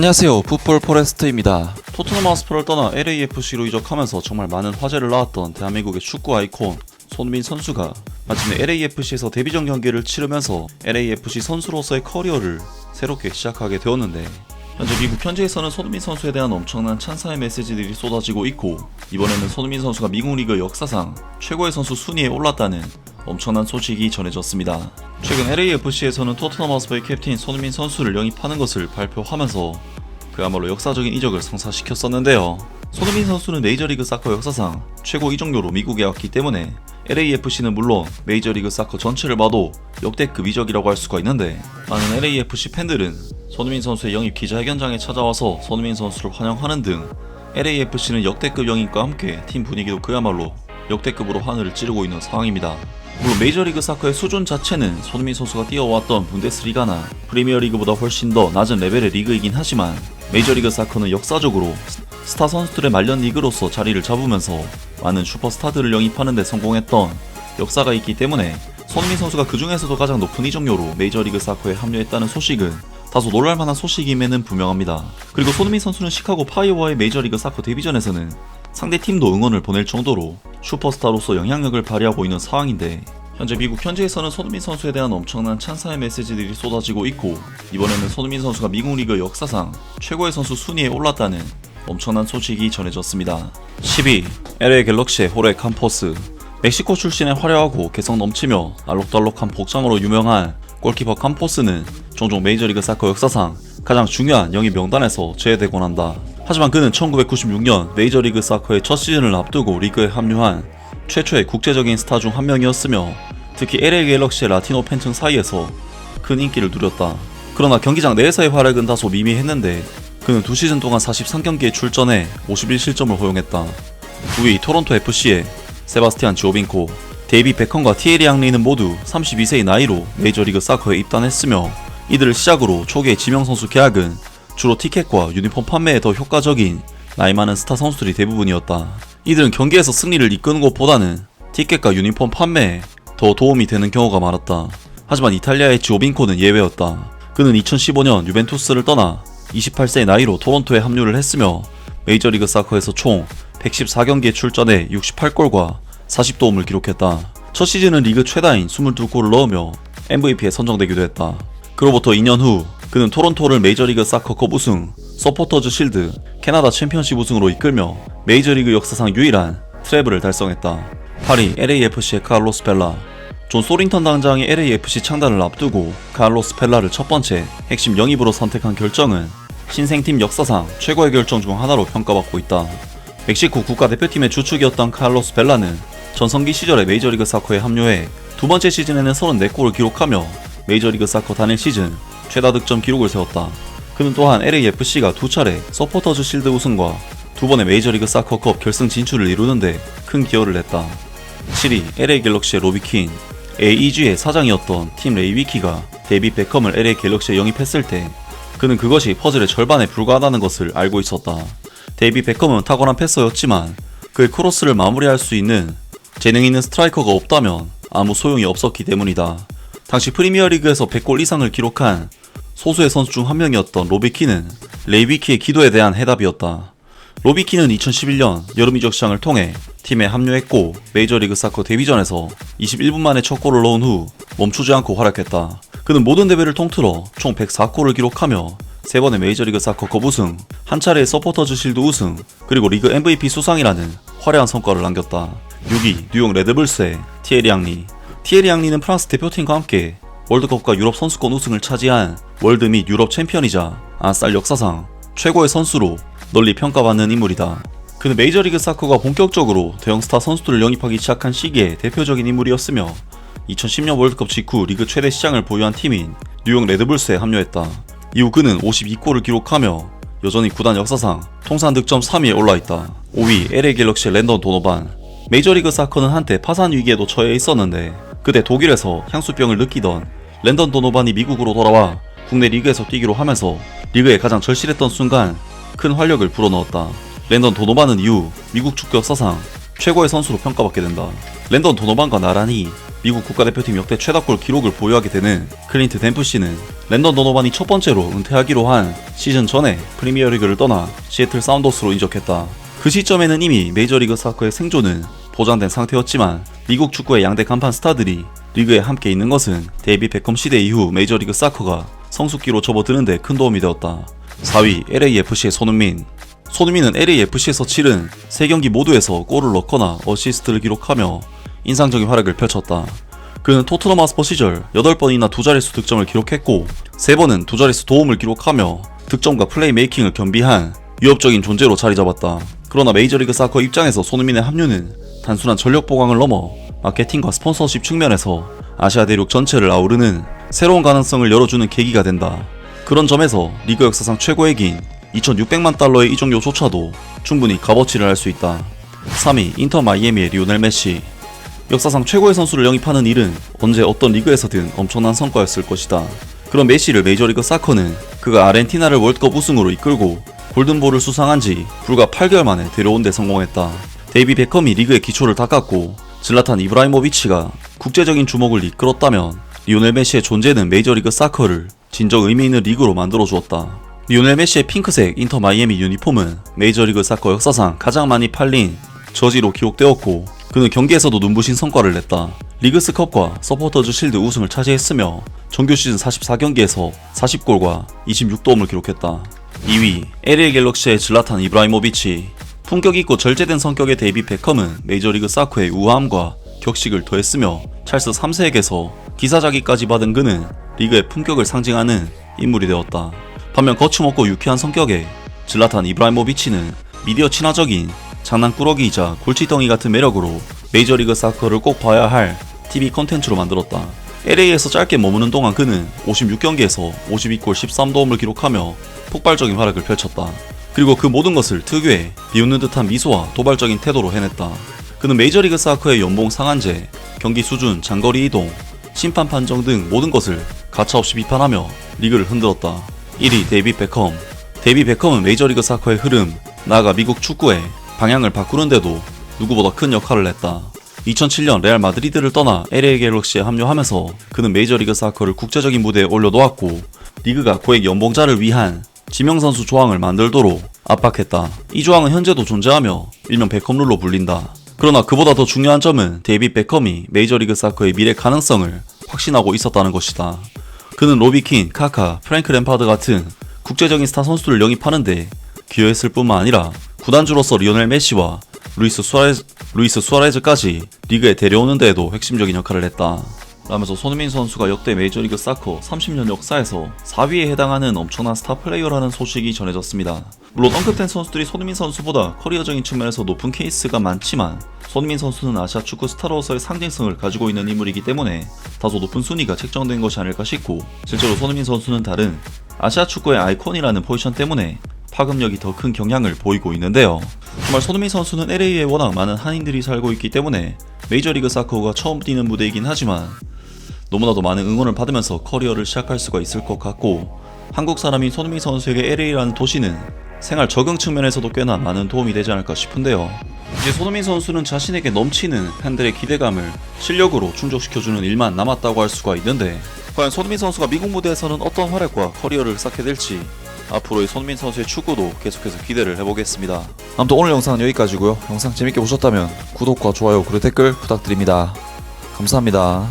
안녕하세요, 풋볼 포레스트입니다. 토트넘 하스퍼를 떠나 LAFC로 이적하면서 정말 많은 화제를 낳았던 대한민국의 축구 아이콘 손흥민 선수가 마침내 LAFC에서 데뷔전 경기를 치르면서 LAFC 선수로서의 커리어를 새롭게 시작하게 되었는데, 현재 미국 현지에서는 손흥민 선수에 대한 엄청난 찬사의 메시지들이 쏟아지고 있고, 이번에는 손흥민 선수가 미국 리그 역사상 최고의 선수 순위에 올랐다는 엄청난 소식이 전해졌습니다. 최근 LAFC에서는 토트넘 하스퍼의 캡틴 손흥민 선수를 영입하는 것을 발표하면서 그야말로 역사적인 이적을 성사시켰었는데요. 손흥민 선수는 메이저리그 사커 역사상 최고 이적료로 미국에 왔기 때문에 LAFC는 물론 메이저리그 사커 전체를 봐도 역대급 이적이라고 할 수가 있는데, 많은 LAFC 팬들은 손흥민 선수의 영입 기자회견장에 찾아와서 손흥민 선수를 환영하는 등 LAFC는 역대급 영입과 함께 팀 분위기도 그야말로 역대급으로 하늘을 찌르고 있는 상황입니다. 물론 메이저리그 사커의 수준 자체는 손흥민 선수가 뛰어왔던 분데스리가나 프리미어리그보다 훨씬 더 낮은 레벨의 리그이긴 하지만, 메이저리그 사커는 역사적으로 스타 선수들의 말년 리그로서 자리를 잡으면서 많은 슈퍼스타들을 영입하는 데 성공했던 역사가 있기 때문에, 손흥민 선수가 그 중에서도 가장 높은 이적료로 메이저리그 사커에 합류했다는 소식은 다소 놀랄만한 소식임에는 분명합니다. 그리고 손흥민 선수는 시카고 파이어와의 메이저리그 사커 데뷔전에서는 상대팀도 응원을 보낼 정도로 슈퍼스타로서 영향력을 발휘하고 있는 상황인데, 현재 미국 현지에서는 손흥민 선수에 대한 엄청난 찬사의 메시지들이 쏟아지고 있고, 이번에는 손흥민 선수가 미국 리그 역사상 최고의 선수 순위에 올랐다는 엄청난 소식이 전해졌습니다. 10위, LA 갤럭시의 호레 캄포스. 멕시코 출신의 화려하고 개성 넘치며 알록달록한 복장으로 유명한 골키퍼 캄포스는 종종 메이저리그 사커 역사상 가장 중요한 영입 명단에서 제외되곤 한다. 하지만 그는 1996년 메이저리그 사커의 첫 시즌을 앞두고 리그에 합류한 최초의 국제적인 스타 중 한 명이었으며, 특히 LA 갤럭시의 라티노 팬층 사이에서 큰 인기를 누렸다. 그러나 경기장 내에서의 활약은 다소 미미했는데, 그는 2시즌 동안 43경기에 출전해 51실점을 허용했다. 9위 토론토 FC의 세바스티안 지오빈코. 데이비 베컴과 티에리 앙리는 모두 32세의 나이로 메이저리그 사커에 입단했으며, 이들을 시작으로 초기의 지명선수 계약은 주로 티켓과 유니폼 판매에 더 효과적인 나이 많은 스타 선수들이 대부분이었다. 이들은 경기에서 승리를 이끄는 것보다는 티켓과 유니폼 판매에 더 도움이 되는 경우가 많았다. 하지만 이탈리아의 지오빈코는 예외였다. 그는 2015년 유벤투스를 떠나 28세의 나이로 토론토에 합류를 했으며, 메이저리그 사커에서 총 114경기에 출전해 68골과 40도움을 기록했다. 첫 시즌은 리그 최다인 22골을 넣으며 MVP에 선정되기도 했다. 그로부터 2년 후 그는 토론토를 메이저리그 사커컵 우승, 서포터즈 실드, 캐나다 챔피언십 우승으로 이끌며 메이저리그 역사상 유일한 트래블을 달성했다. 8위 LAFC의 카를로스 벨라. 존 소링턴 당장의 LAFC 창단을 앞두고 카를로스 벨라를 첫 번째 핵심 영입으로 선택한 결정은 신생팀 역사상 최고의 결정 중 하나로 평가받고 있다. 멕시코 국가대표팀의 주축이었던 카를로스 벨라는 전성기 시절에 메이저리그 사커에 합류해 두 번째 시즌에는 34골을 기록하며 메이저리그 사커 단일 시즌 최다 득점 기록을 세웠다. 그는 또한 LAFC가 2차례 서포터즈 실드 우승과 2번의 메이저리그 사커컵 결승 진출을 이루는데 큰 기여를 했다. 7위 LA 갤럭시의 로비 퀸. AEG의 사장이었던 팀 레이 위키가 데이비 베컴을 LA 갤럭시에 영입했을 때, 그는 그것이 퍼즐의 절반에 불과하다는 것을 알고 있었다. 데이비 베컴은 탁월한 패서였지만 그의 크로스를 마무리할 수 있는 재능 있는 스트라이커가 없다면 아무 소용이 없었기 때문이다. 당시 프리미어리그에서 100골 이상을 기록한 소수의 선수 중 한 명이었던 로비키는 레이 위키의 기도에 대한 해답이었다. 로비키는 2011년 여름 이적 시장을 통해 팀에 합류했고, 메이저리그 사커 데뷔전에서 21분 만에 첫 골을 넣은 후 멈추지 않고 활약했다. 그는 모든 대회를 통틀어 총 104골을 기록하며 3번의 메이저리그 사커컵 우승, 한 차례의 서포터즈 실드 우승, 그리고 리그 MVP 수상이라는 화려한 성과를 남겼다. 6위 뉴욕 레드불스의 티에리 앙리. 티에리 앙리는 프랑스 대표팀과 함께 월드컵과 유럽 선수권 우승을 차지한 월드 및 유럽 챔피언이자 아스날 역사상 최고의 선수로 널리 평가받는 인물이다. 그는 메이저리그 사커가 본격적으로 대형 스타 선수들을 영입하기 시작한 시기에 대표적인 인물이었으며, 2010년 월드컵 직후 리그 최대 시장을 보유한 팀인 뉴욕 레드불스에 합류했다. 이후 그는 52골을 기록하며 여전히 구단 역사상 통산 득점 3위에 올라있다. 5위 LA 갤럭시의 랜던 도노반. 메이저리그 사커는 한때 파산 위기에도 처해 있었는데, 그때 독일에서 향수병을 느끼던 랜던 도노반이 미국으로 돌아와 국내 리그에서 뛰기로 하면서 리그에 가장 절실했던 순간 큰 활력을 불어넣었다. 랜던 도노반은 이후 미국 축구 역사상 최고의 선수로 평가받게 된다. 랜던 도노반과 나란히 미국 국가대표팀 역대 최다골 기록을 보유하게 되는 클린트 댐프시는 랜던 도노반이 첫 번째로 은퇴하기로 한 시즌 전에 프리미어리그를 떠나 시애틀 사운더스로 이적했다. 그 시점에는 이미 메이저리그 사커의 생존은 보장된 상태였지만 미국 축구의 양대 간판 스타들이 리그에 함께 있는 것은 데이비 베컴 시대 이후 메이저리그 사커가 성숙기로 접어드는 데 큰 도움이 되었다. 4위 LAFC의 손흥민. 손흥민은 LAFC에서 치른 3경기 모두에서 골을 넣거나 어시스트를 기록하며 인상적인 활약을 펼쳤다. 그는 토트넘 하스퍼 시절 8번이나 두 자릿수 득점을 기록했고 3번은 두 자릿수 도움을 기록하며 득점과 플레이메이킹을 겸비한 위협적인 존재로 자리잡았다. 그러나 메이저리그 사커 입장에서 손흥민의 합류는 단순한 전력 보강을 넘어 마케팅과 스폰서십 측면에서 아시아 대륙 전체를 아우르는 새로운 가능성을 열어주는 계기가 된다. 그런 점에서 리그 역사상 최고의 긴 2600만 달러의 이적료조차도 충분히 값어치를 할 수 있다. 3위 인터 마이애미의 리오넬 메시. 역사상 최고의 선수를 영입하는 일은 언제 어떤 리그에서든 엄청난 성과였을 것이다. 그런 메시를 메이저리그 사커는 그가 아르헨티나를 월드컵 우승으로 이끌고 골든볼을 수상한 지 불과 8개월 만에 데려온 데 성공했다. 데이비 베컴이 리그의 기초를 닦았고 질라탄 이브라이모비치가 국제적인 주목을 이끌었다면 리오넬 메시의 존재는 메이저리그 사커를 진정 의미있는 리그로 만들어주었다. 리오넬 메시의 핑크색 인터 마이애미 유니폼은 메이저리그 사커 역사상 가장 많이 팔린 저지로 기록되었고 그는 경기에서도 눈부신 성과를 냈다. 리그스컵과 서포터즈 실드 우승을 차지했으며 정규 시즌 44경기에서 40골과 26도움을 기록했다. 2위 LA 갤럭시의 질라탄 이브라이모비치. 품격있고 절제된 성격의 데이비 베컴은 메이저리그 사커의 우아함과 격식을 더했으며 찰스 3세에게서 기사자기까지 받은 그는 리그의 품격을 상징하는 인물이 되었다. 반면 거침없고 유쾌한 성격의 질라탄 이브라이모비치는 미디어 친화적인 장난꾸러기이자 골칫덩이 같은 매력으로 메이저리그 사커를 꼭 봐야 할 TV 콘텐츠로 만들었다. LA에서 짧게 머무는 동안 그는 56경기에서 52골 13도움을 기록하며 폭발적인 활약을 펼쳤다. 그리고 그 모든 것을 특유의 비웃는 듯한 미소와 도발적인 태도로 해냈다. 그는 메이저리그 사커의 연봉 상한제, 경기 수준, 장거리 이동, 심판 판정 등 모든 것을 가차없이 비판하며 리그를 흔들었다. 1위 데이비 베컴. 데이비 베컴은 메이저리그 사커의 흐름, 나아가 미국 축구의 방향을 바꾸는데도 누구보다 큰 역할을 했다. 2007년 레알 마드리드를 떠나 LA 갤럭시에 합류하면서 그는 메이저리그 사커를 국제적인 무대에 올려놓았고 리그가 고액 연봉자를 위한 지명선수 조항을 만들도록 압박했다. 이 조항은 현재도 존재하며 일명 베컴룰로 불린다. 그러나 그보다 더 중요한 점은 데이비 베컴이 메이저리그 사커의 미래 가능성을 확신하고 있었다는 것이다. 그는 로비킨, 카카, 프랭크 램파드 같은 국제적인 스타 선수들을 영입하는데 기여했을 뿐만 아니라 구단주로서 리오넬 메시와 루이스 수아레즈까지 리그에 데려오는 데에도 핵심적인 역할을 했다. 라면서 손흥민 선수가 역대 메이저리그 사커 30년 역사에서 4위에 해당하는 엄청난 스타 플레이어라는 소식이 전해졌습니다. 물론 언급된 선수들이 손흥민 선수보다 커리어적인 측면에서 높은 케이스가 많지만 손흥민 선수는 아시아 축구 스타로서의 상징성을 가지고 있는 인물이기 때문에 다소 높은 순위가 책정된 것이 아닐까 싶고 실제로 손흥민 선수는 다른 아시아 축구의 아이콘이라는 포지션 때문에 파급력이 더 큰 경향을 보이고 있는데요. 정말 손흥민 선수는 LA에 워낙 많은 한인들이 살고 있기 때문에 메이저리그 사커가 처음 뛰는 무대이긴 하지만 너무나도 많은 응원을 받으면서 커리어를 시작할 수가 있을 것 같고 한국 사람인 손흥민 선수에게 LA라는 도시는 생활 적응 측면에서도 꽤나 많은 도움이 되지 않을까 싶은데요. 이제 손흥민 선수는 자신에게 넘치는 팬들의 기대감을 실력으로 충족시켜주는 일만 남았다고 할 수가 있는데 과연 손흥민 선수가 미국 무대에서는 어떤 활약과 커리어를 쌓게 될지 앞으로의 손흥민 선수의 축구도 계속해서 기대를 해보겠습니다. 아무튼 오늘 영상은 여기까지고요. 영상 재밌게 보셨다면 구독과 좋아요 그리고 댓글 부탁드립니다. 감사합니다.